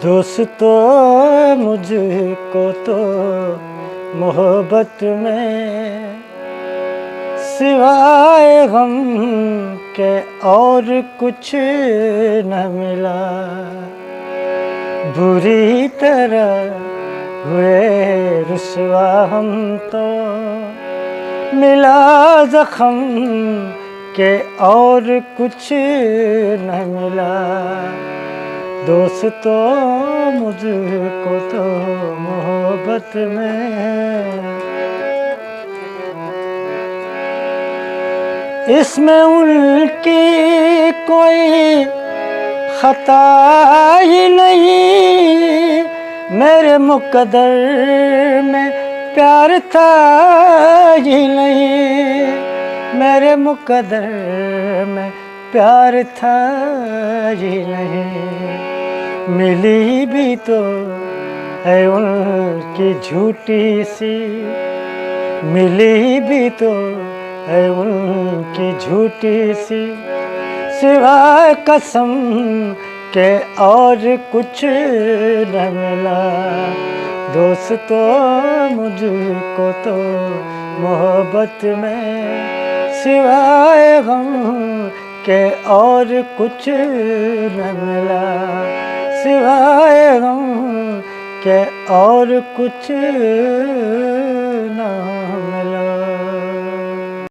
दोस्तों मुझको तो मोहब्बत में सिवाय गम के और कुछ न मिला। बुरी तरह हुए रुसवा हम तो, मिला जख्म के और कुछ न मिला। दोस्तों मुझको तो मोहब्बत में इसमें उनकी कोई खता ही नहीं। मेरे मुकद्दर में प्यार था ही नहीं। मेरे मुकद्दर में प्यार था ही नहीं। मिली भी तो है उनकी झूठी सी, मिली भी तो है उनकी झूठी सी, सिवाय कसम के और कुछ न मिला। दोस्तों मुझको तो मोहब्बत में सिवाय गम के और कुछ न मिला। सिवाय गम के और कुछ न